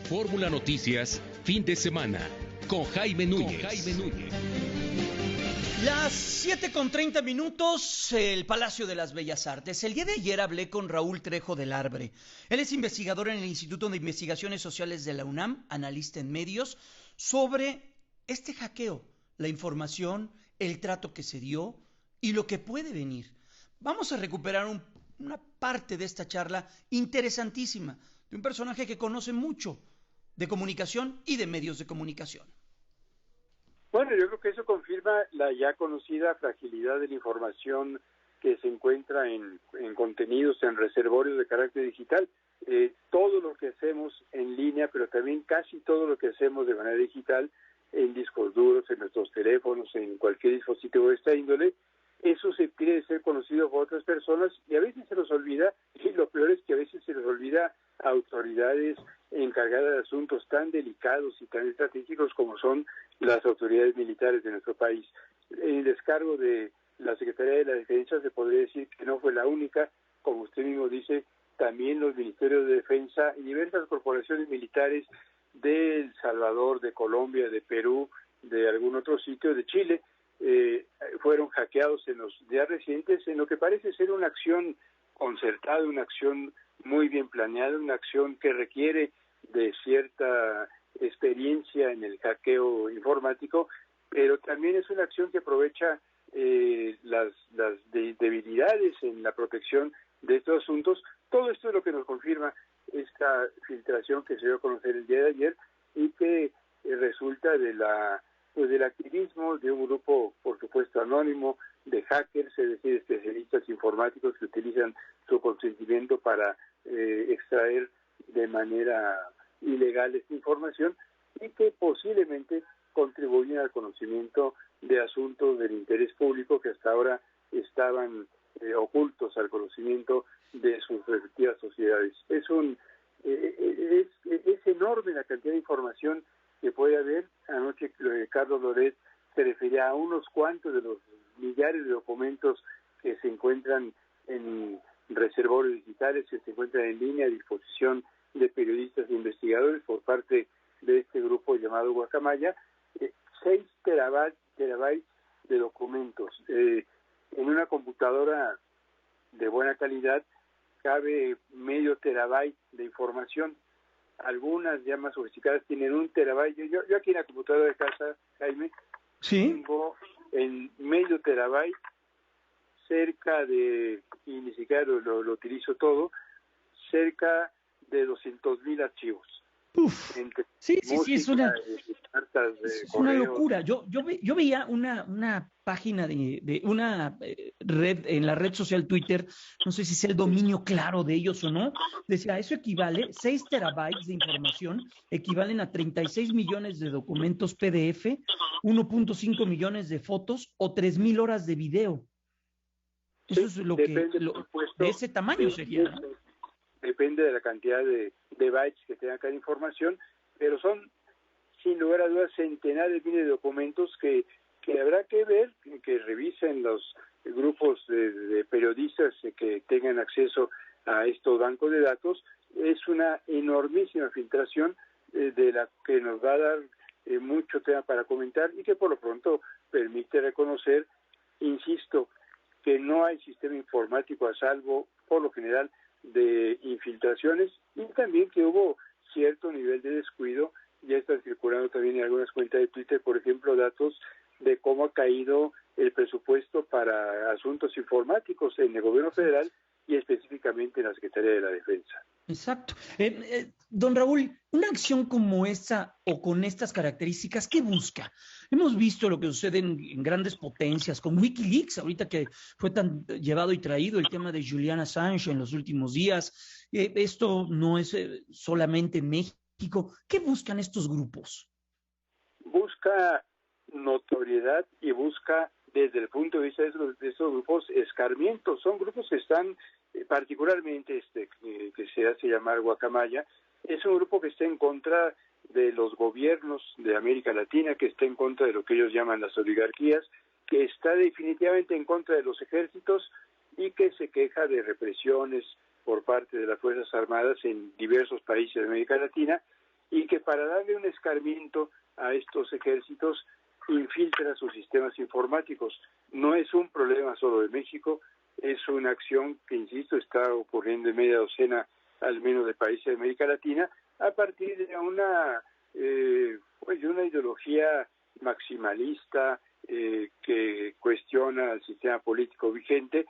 Fórmula Noticias, fin de semana, con Jaime Núñez. Las 7:30, el Palacio de las Bellas Artes. El día de ayer hablé con Raúl Trejo del Arbre. Él es investigador en el Instituto de Investigaciones Sociales de la UNAM, analista en medios, sobre este hackeo, la información, el trato que se dio y lo que puede venir. Vamos a recuperar una parte de esta charla interesantísima de un personaje que conoce mucho de comunicación y de medios de comunicación. Bueno, yo creo que eso confirma la ya conocida fragilidad de la información que se encuentra en contenidos, en reservorios de carácter digital. Todo lo que hacemos en línea, pero también casi todo lo que hacemos de manera digital, en discos duros, en nuestros teléfonos, en cualquier dispositivo de esta índole, eso se quiere ser conocido por otras personas y a veces se nos olvida, y lo peor es que a veces se nos olvida a autoridades encargadas de asuntos tan delicados y tan estratégicos como son las autoridades militares de nuestro país. El descargo de la Secretaría de la Defensa se podría decir que no fue la única, como usted mismo dice, también los ministerios de Defensa y diversas corporaciones militares de El Salvador, de Colombia, de Perú, de algún otro sitio, de Chile, fueron hackeados en los días recientes en lo que parece ser una acción concertada, una acción muy bien planeada, una acción que requiere de cierta experiencia en el hackeo informático, pero también es una acción que aprovecha las debilidades en la protección de estos asuntos. Todo esto es lo que nos confirma esta filtración que se dio a conocer el día de ayer y que resulta del activismo de un grupo, por supuesto, anónimo, de hackers, es decir, especialistas informáticos que utilizan su consentimiento para extraer de manera ilegal esta información y que posiblemente contribuyen al conocimiento de asuntos del interés público que hasta ahora estaban ocultos al conocimiento de sus respectivas sociedades. Es enorme la cantidad de información que puede haber. Anoche Carlos Loret se refería a unos cuantos de los millares de documentos que se encuentran en reservorios digitales, que se encuentran en línea a disposición de periodistas e investigadores por parte de este grupo llamado Guacamaya. 6 terabytes de documentos. En una computadora de buena calidad cabe medio terabyte de información. Algunas ya más sofisticadas tienen 1 terabyte. Yo aquí en la computadora de casa, Jaime, ¿sí? Tengo en medio terabyte cerca de, y ni siquiera lo utilizo todo, cerca de 200,000 archivos. Uf, sí, es una locura. Yo veía una página de una red, en la red social Twitter, no sé si es el dominio claro de ellos o no, decía, eso equivale, 6 terabytes de información, equivalen a 36 millones de documentos PDF, 1.5 millones de fotos o 3,000 horas de video. Eso es lo que, de ese tamaño sería, ¿no? Depende de la cantidad de bytes que tenga cada información, pero son, sin lugar a dudas, centenares de miles de documentos que habrá que ver, que revisen los grupos de periodistas que tengan acceso a estos bancos de datos. Es una enormísima filtración de la que nos va a dar mucho tema para comentar y que por lo pronto permite reconocer, insisto, que no hay sistema informático a salvo, por lo general, de infiltraciones y también que hubo cierto nivel de descuido. Ya están circulando también en algunas cuentas de Twitter, por ejemplo, datos de cómo ha caído el presupuesto para asuntos informáticos en el gobierno federal y específicamente en la Secretaría de la Defensa. Exacto. Don Raúl, una acción como esta o con estas características, ¿qué busca? Hemos visto lo que sucede en grandes potencias, con Wikileaks, ahorita que fue tan llevado y traído el tema de Julian Assange en los últimos días. Esto no es solamente en México. ¿Qué buscan estos grupos? Busca notoriedad y busca, desde el punto de vista de esos grupos, escarmientos. Son grupos que están, particularmente que se hace llamar Guacamaya, es un grupo que está en contra de los gobiernos de América Latina, que está en contra de lo que ellos llaman las oligarquías, que está definitivamente en contra de los ejércitos y que se queja de represiones por parte de las Fuerzas Armadas en diversos países de América Latina y que para darle un escarmiento a estos ejércitos infiltra sus sistemas informáticos. No es un problema solo de México, es una acción que, insisto, está ocurriendo en media docena al menos de países de América Latina, a partir de una ideología maximalista que cuestiona el sistema político vigente.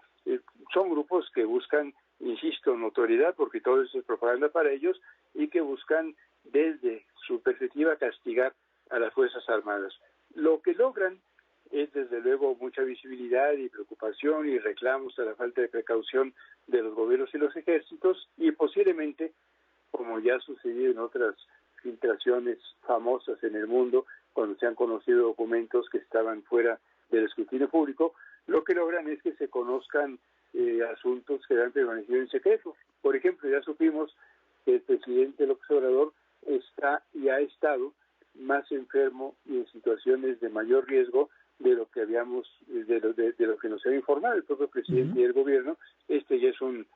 Son grupos que buscan, insisto, notoriedad, porque todo eso es propaganda para ellos, y que buscan desde su perspectiva castigar a las Fuerzas Armadas. Lo que logran es desde luego mucha visibilidad y preocupación y reclamos a la falta de precaución de los gobiernos y los ejércitos, y posiblemente, como ya ha sucedido en otras filtraciones famosas en el mundo, cuando se han conocido documentos que estaban fuera del escrutinio público, lo que logran es que se conozcan asuntos que han permanecido en secreto. Por ejemplo, ya supimos que el presidente López Obrador está y ha estado más enfermo y en situaciones de mayor riesgo de lo que de lo que nos había informado el propio presidente y el gobierno. Este ya es un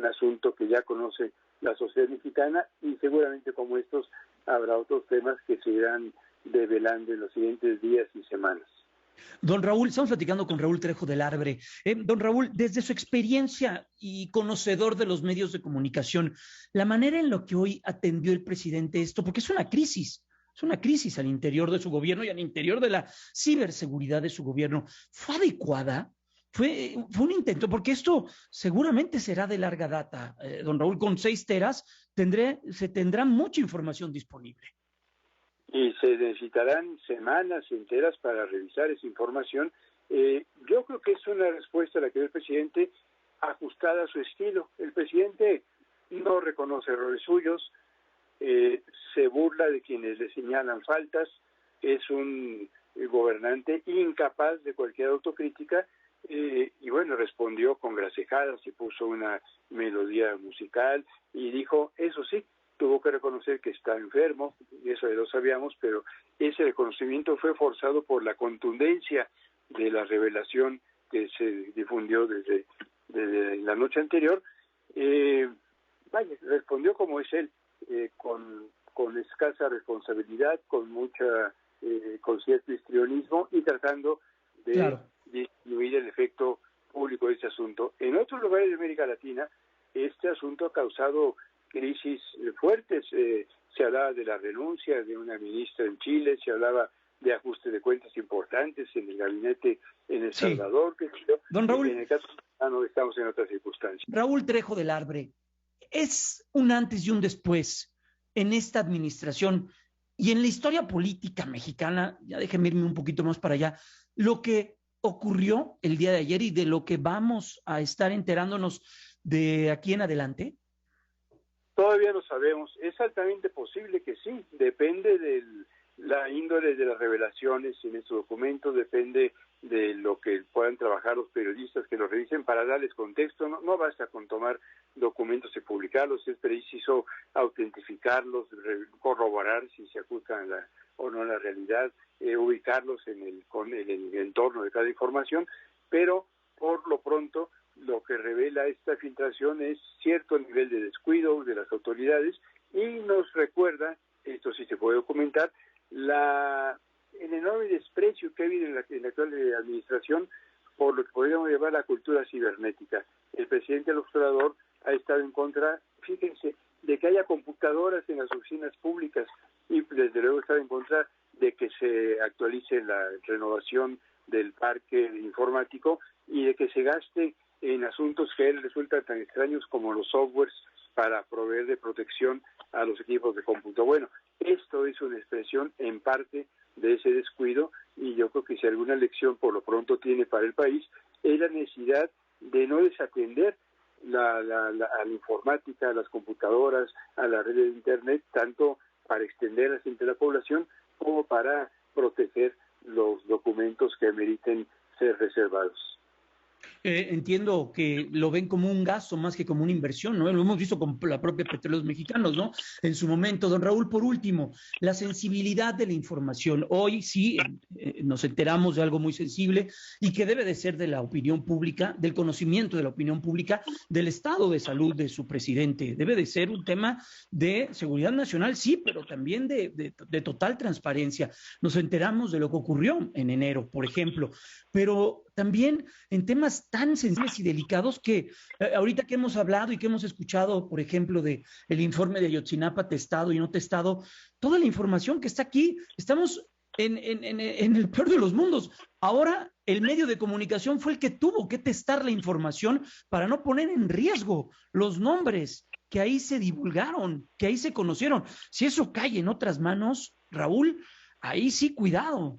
asunto que ya conoce la sociedad mexicana, y seguramente como estos habrá otros temas que se irán develando en los siguientes días y semanas. Don Raúl, estamos platicando con Raúl Trejo del Arbre. Don Raúl, desde su experiencia y conocedor de los medios de comunicación, la manera en la que hoy atendió el presidente esto, porque es una crisis al interior de su gobierno y al interior de la ciberseguridad de su gobierno, ¿fue adecuada? ¿Fue un intento? Porque esto seguramente será de larga data, don Raúl. Con 6 teras se tendrá mucha información disponible. Y se necesitarán semanas enteras para revisar esa información. Yo creo que es una respuesta a la que dio el presidente ajustada a su estilo. El presidente no reconoce errores suyos, se burla de quienes le señalan faltas, es un gobernante incapaz de cualquier autocrítica, y bueno, respondió con gracejadas y puso una melodía musical y dijo, eso sí, tuvo que reconocer que está enfermo, y eso ya lo sabíamos, pero ese reconocimiento fue forzado por la contundencia de la revelación que se difundió desde la noche anterior. Respondió como es él, con escasa responsabilidad, con cierto histrionismo, y tratando de disminuir el efecto público de este asunto. En otros lugares de América Latina, este asunto ha causado crisis fuertes. Se hablaba de la renuncia de una ministra en Chile, se hablaba de ajuste de cuentas importantes en el gabinete en El Salvador. Don Raúl, en el caso mexicano estamos en otras circunstancias. Raúl Trejo del Arbre, es un antes y un después en esta administración y en la historia política mexicana. Ya déjeme irme un poquito más para allá. Lo que ocurrió el día de ayer y de lo que vamos a estar enterándonos de aquí en adelante. Todavía no sabemos. Es altamente posible que sí. Depende de la índole de las revelaciones en estos documentos, depende de lo que puedan trabajar los periodistas que los revisen para darles contexto. No basta con tomar documentos y publicarlos, es preciso autentificarlos, corroborar si se ajustan o no a la realidad, ubicarlos en el entorno de cada información, pero por lo pronto lo que revela esta filtración es cierto nivel de descuido de las autoridades, y nos recuerda, esto sí se puede documentar, el enorme desprecio que ha habido en la actual administración por lo que podríamos llamar la cultura cibernética. El presidente López Obrador ha estado en contra, fíjense, de que haya computadoras en las oficinas públicas, y desde luego está en contra de que se actualice la renovación del parque informático y de que se gaste en asuntos que a él resultan tan extraños como los softwares para proveer de protección a los equipos de cómputo. Bueno, esto es una expresión en parte de ese descuido, y yo creo que si alguna lección por lo pronto tiene para el país es la necesidad de no desatender a la informática, a las computadoras, a la red de internet, tanto para extenderlas entre la población como para proteger los documentos que meriten ser reservados. Entiendo que lo ven como un gasto más que como una inversión, ¿no? Lo hemos visto con la propia Petróleos Mexicanos, ¿no? En su momento, don Raúl, por último, la sensibilidad de la información. Hoy sí nos enteramos de algo muy sensible y que debe de ser de la opinión pública, del conocimiento de la opinión pública, del estado de salud de su presidente. Debe de ser un tema de seguridad nacional, sí, pero también de total transparencia. Nos enteramos de lo que ocurrió en enero, por ejemplo, pero también en temas tan sensibles y delicados que ahorita que hemos hablado y que hemos escuchado, por ejemplo, de el informe de Ayotzinapa testado y no testado, toda la información que está aquí, estamos en el peor de los mundos. Ahora el medio de comunicación fue el que tuvo que testar la información para no poner en riesgo los nombres que ahí se divulgaron, que ahí se conocieron. Si eso cae en otras manos, Raúl, ahí sí, cuidado.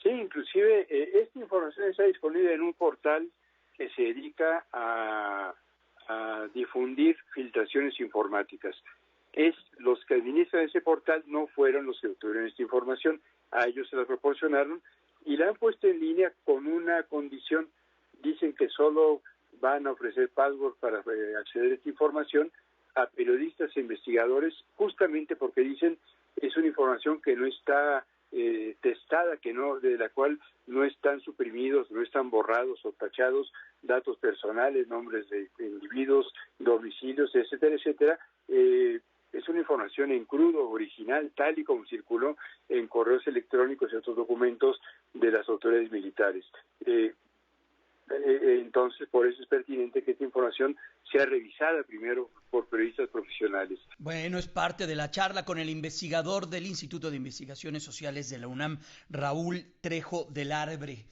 Sí, inclusive esta información está disponible en un portal que se dedica a difundir filtraciones informáticas. Los que administran ese portal no fueron los que obtuvieron esta información, a ellos se la proporcionaron y la han puesto en línea con una condición. Dicen que solo van a ofrecer password para acceder a esta información a periodistas e investigadores, justamente porque dicen es una información que no está testada, de la cual no están suprimidos, no están borrados o tachados datos personales, nombres de individuos, domicilios, etcétera, etcétera. Es una información en crudo, original, tal y como circuló en correos electrónicos y otros documentos de las autoridades militares. Entonces, por eso es pertinente que esta información sea revisada primero por periodistas profesionales. Bueno, es parte de la charla con el investigador del Instituto de Investigaciones Sociales de la UNAM, Raúl Trejo del Arbre.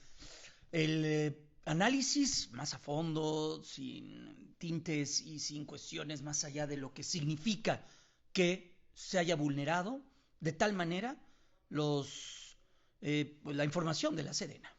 El análisis más a fondo, sin tintes y sin cuestiones más allá de lo que significa que se haya vulnerado de tal manera la información de la Sedena.